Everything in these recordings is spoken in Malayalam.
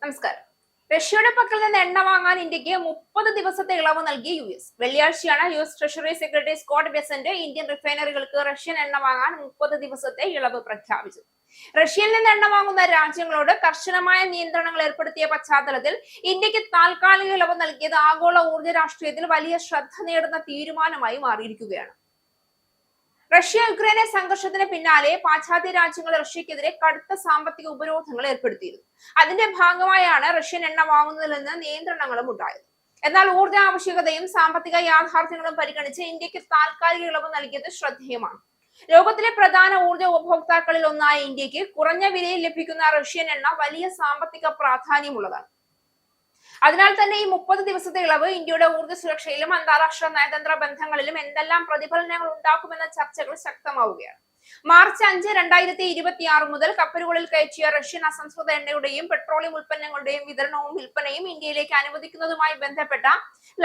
നമസ്കാരം. റഷ്യയുടെ പക്കൽ നിന്ന് എണ്ണ വാങ്ങാൻ ഇന്ത്യക്ക് 30 ദിവസത്തെ ഇളവ് നൽകി US. വെള്ളിയാഴ്ചയാണ് US treasury secretary Scott Bessent Indian റിഫൈനറികൾക്ക് റഷ്യൻ എണ്ണ വാങ്ങാൻ 30 ദിവസത്തെ ഇളവ് പ്രഖ്യാപിച്ചത്. റഷ്യയിൽ നിന്ന് എണ്ണ വാങ്ങുന്ന രാജ്യങ്ങളോട് കർശനമായ നിയന്ത്രണങ്ങൾ ഏർപ്പെടുത്തിയ പശ്ചാത്തലത്തിൽ ഇന്ത്യക്ക് താൽക്കാലിക ഇളവ് നൽകിയത് ആഗോള ഊർജ്ജ രാഷ്ട്രീയത്തിൽ വലിയ ശ്രദ്ധ നേടുന്ന തീരുമാനമായി മാറിയിരിക്കുകയാണ്. റഷ്യ യുക്രൈനെ സംഘർഷത്തിന് പിന്നാലെ പാശ്ചാത്യ രാജ്യങ്ങൾ റഷ്യക്കെതിരെ കടുത്ത സാമ്പത്തിക ഉപരോധങ്ങൾ ഏർപ്പെടുത്തിയിരുന്നു. അതിന്റെ ഭാഗമായാണ് റഷ്യൻ എണ്ണ വാങ്ങുന്നതിൽ നിന്ന് നിയന്ത്രണങ്ങളും ഉണ്ടായത്. എന്നാൽ ഊർജ്ജ ആവശ്യകതയും സാമ്പത്തിക യാഥാർത്ഥ്യങ്ങളും പരിഗണിച്ച് ഇന്ത്യക്ക് താൽക്കാലിക ഇളവ് നൽകിയത് ശ്രദ്ധേയമാണ്. ലോകത്തിലെ പ്രധാന ഊർജ്ജ ഉപഭോക്താക്കളിൽ ഒന്നായ ഇന്ത്യക്ക് കുറഞ്ഞ വിലയിൽ ലഭിക്കുന്ന റഷ്യൻ എണ്ണ വലിയ സാമ്പത്തിക പ്രാധാന്യമുള്ളതാണ്. അതിനാൽ തന്നെ ഈ 30 ദിവസത്തെ ഇളവ് ഇന്ത്യയുടെ ഊർജ്ജ സുരക്ഷയിലും അന്താരാഷ്ട്ര നയതന്ത്ര ബന്ധങ്ങളിലും എന്തെല്ലാം പ്രതിഫലനങ്ങൾ ഉണ്ടാക്കുമെന്ന ചർച്ചകൾ ശക്തമാവുകയാണ്. മാർച്ച് 5, 2026 മുതൽ കപ്പലുകളിൽ കയറ്റിയ റഷ്യൻ അസംസ്കൃത എണ്ണയുടെയും പെട്രോളിയം ഉൽപ്പന്നങ്ങളുടെയും വിതരണവും വിൽപ്പനയും ഇന്ത്യയിലേക്ക് അനുവദിക്കുന്നതുമായി ബന്ധപ്പെട്ട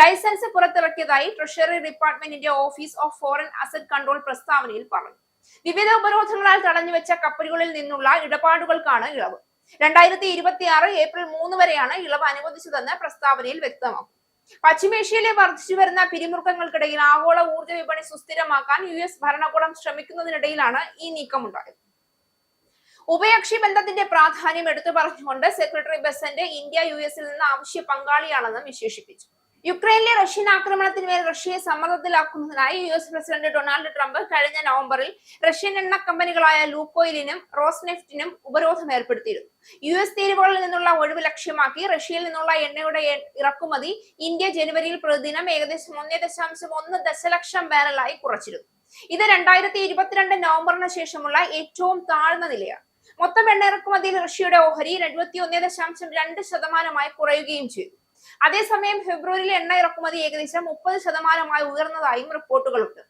ലൈസൻസ് പുറത്തിറക്കിയതായി ട്രഷറി ഡിപ്പാർട്ട്മെന്റിന്റെ office of foreign asset control പ്രസ്താവനയിൽ പറഞ്ഞു. വിവിധ ഉപരോധങ്ങളാൽ തടഞ്ഞുവെച്ച കപ്പലുകളിൽ നിന്നുള്ള ഇടപാടുകൾക്കാണ് ഇളവ്. 2026 ഏപ്രിൽ 3 വരെയാണ് ഇളവ് അനുവദിച്ചതെന്ന് പ്രസ്താവനയിൽ വ്യക്തമാക്കും. പശ്ചിമേഷ്യയിലെ വർദ്ധിച്ചു വരുന്ന പിരിമുറുക്കങ്ങൾക്കിടയിൽ ആഗോള ഊർജ്ജ വിപണി സുസ്ഥിരമാക്കാൻ US ഭരണകൂടം ശ്രമിക്കുന്നതിനിടയിലാണ് ഈ നീക്കമുണ്ടായത്. ഉഭയകക്ഷി ബന്ധത്തിന്റെ പ്രാധാന്യം എടുത്തു പറഞ്ഞുകൊണ്ട് സെക്രട്ടറി ബെസന്റ് ഇന്ത്യ US-ൽ നിന്ന് ആവശ്യ പങ്കാളിയാണെന്ന് വിശേഷിപ്പിച്ചു. യുക്രൈനിലെ റഷ്യൻ ആക്രമണത്തിന്മേൽ റഷ്യയെ സമ്മർദ്ദത്തിലാക്കുന്നതിനായി US പ്രസിഡന്റ് ഡൊണാൾഡ് ട്രംപ് കഴിഞ്ഞ നവംബറിൽ റഷ്യൻ എണ്ണ കമ്പനികളായ ലൂക്കോയിലിനും റോസ്നെഫ്റ്റിനും ഉപരോധം ഏർപ്പെടുത്തിയിരുന്നു. US തീരുവകളിൽ നിന്നുള്ള ഒഴിവ് ലക്ഷ്യമാക്കി റഷ്യയിൽ നിന്നുള്ള എണ്ണയുടെ ഇറക്കുമതി ഇന്ത്യ ജനുവരിയിൽ പ്രതിദിനം ഏകദേശം 1.1 ദശലക്ഷം ബാരലായി കുറച്ചിരുന്നു. ഇത് 2022 നവംബറിന് ശേഷമുള്ള ഏറ്റവും താഴ്ന്ന നിലയാണ്. മൊത്തം എണ്ണ ഇറക്കുമതിയിൽ റഷ്യയുടെ ഓഹരി 71.2% കുറയുകയും ചെയ്തു. അതേസമയം ഫെബ്രുവരിയിലെ എണ്ണ ഇറക്കുമതി ഏകദേശം 30% ഉയർന്നതായും റിപ്പോർട്ടുകളുണ്ട്.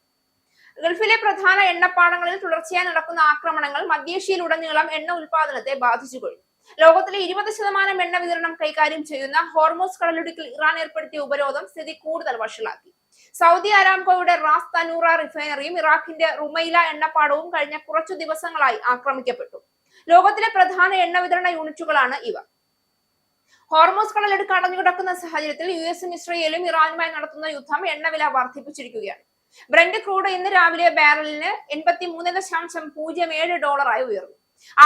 ഗൾഫിലെ പ്രധാന എണ്ണപ്പാടങ്ങളിൽ തുടർച്ചയായി നടക്കുന്ന ആക്രമണങ്ങൾ മധ്യേഷ്യയിലുടനീളം എണ്ണ ഉൽപാദനത്തെ ബാധിച്ചു കഴിഞ്ഞു. ലോകത്തിലെ 20% എണ്ണ വിതരണം കൈകാര്യം ചെയ്യുന്ന ഹോർമോസ് കടലിടുക്കിൽ ഇറാൻ ഏർപ്പെടുത്തിയ ഉപരോധം സ്ഥിതി കൂടുതൽ വഷളാക്കി. സൗദി അരാംകോയുടെ റാസ് തനൂറ റിഫൈനറിയും ഇറാഖിന്റെ റുമൈല എണ്ണപ്പാടവും കഴിഞ്ഞ കുറച്ചു ദിവസങ്ങളായി ആക്രമിക്കപ്പെട്ടു. ലോകത്തിലെ പ്രധാന എണ്ണ വിതരണ യൂണിറ്റുകളാണ് ഇവ. ഹോർമോസ് കടലിടുക്ക് അടഞ്ഞുകിടക്കുന്ന സാഹചര്യത്തിൽ US-ഉം ഇസ്രയേലും ഇറാനുമായി നടത്തുന്ന യുദ്ധം എണ്ണവില വർദ്ധിപ്പിച്ചിരിക്കുകയാണ്. ബ്രന്റ് ക്രൂഡ് ഇന്ന് രാവിലെ ബാരലിന് $83.07 ഉയർന്നു.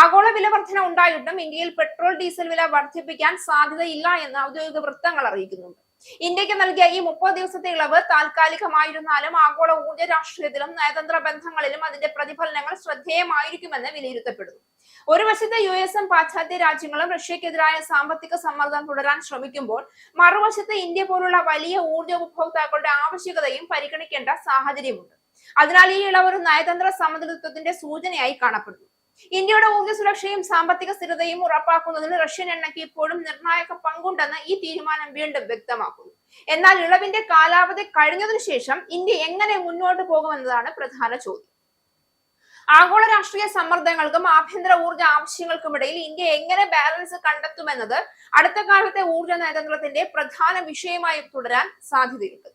ആഗോള വില വർധന ഉണ്ടായിട്ടും ഇന്ത്യയിൽ പെട്രോൾ ഡീസൽ വില വർദ്ധിപ്പിക്കാൻ സാധ്യതയില്ല എന്ന് ഔദ്യോഗിക വൃത്തങ്ങൾ അറിയിക്കുന്നുണ്ട്. ഇന്ത്യക്ക് നൽകിയ ഈ 30 ദിവസത്തെ ഇളവ് താൽക്കാലികമായിരുന്നാലും ആഗോള ഊർജ്ജ രാഷ്ട്രീയത്തിലും നയതന്ത്ര ബന്ധങ്ങളിലും അതിന്റെ പ്രതിഫലനങ്ങൾ ശ്രദ്ധേയമായിരിക്കുമെന്ന് വിലയിരുത്തപ്പെടുന്നു. ഒരു വശത്ത് US-ഉം പാശ്ചാത്യ രാജ്യങ്ങളും റഷ്യക്കെതിരായ സാമ്പത്തിക സമ്മർദ്ദം തുടരാൻ ശ്രമിക്കുമ്പോൾ മറുവശത്ത് ഇന്ത്യ പോലുള്ള വലിയ ഊർജ്ജ ഉപഭോക്താക്കളുടെ ആവശ്യകതയും പരിഗണിക്കേണ്ട സാഹചര്യമുണ്ട്. അതിനാൽ ഈ ഇളവ് ഒരു നയതന്ത്ര സമതുലിത്വത്തിന്റെ സൂചനയായി കാണപ്പെടുന്നു. ഇന്ത്യയുടെ ഊർജ്ജ സുരക്ഷയും സാമ്പത്തിക സ്ഥിരതയും ഉറപ്പാക്കുന്നതിൽ റഷ്യൻ എണ്ണയ്ക്ക് ഇപ്പോഴും നിർണായക പങ്കുണ്ടെന്ന് ഈ തീരുമാനം വീണ്ടും വ്യക്തമാക്കുന്നു. എന്നാൽ ഇളവിന്റെ കാലാവധി കഴിഞ്ഞതിനു ശേഷം ഇന്ത്യ എങ്ങനെ മുന്നോട്ട് പോകുമെന്നതാണ് പ്രധാന ചോദ്യം. ആഗോള രാഷ്ട്രീയ സമ്മർദ്ദങ്ങൾക്കും ആഭ്യന്തര ഊർജ്ജ ആവശ്യങ്ങൾക്കുമിടയിൽ ഇന്ത്യ എങ്ങനെ ബാലൻസ് കണ്ടെത്തുമെന്നത് അടുത്ത കാലത്തെ ഊർജ്ജ നയതന്ത്രത്തിന്റെ പ്രധാന വിഷയമായി തുടരാൻ സാധ്യതയുണ്ട്.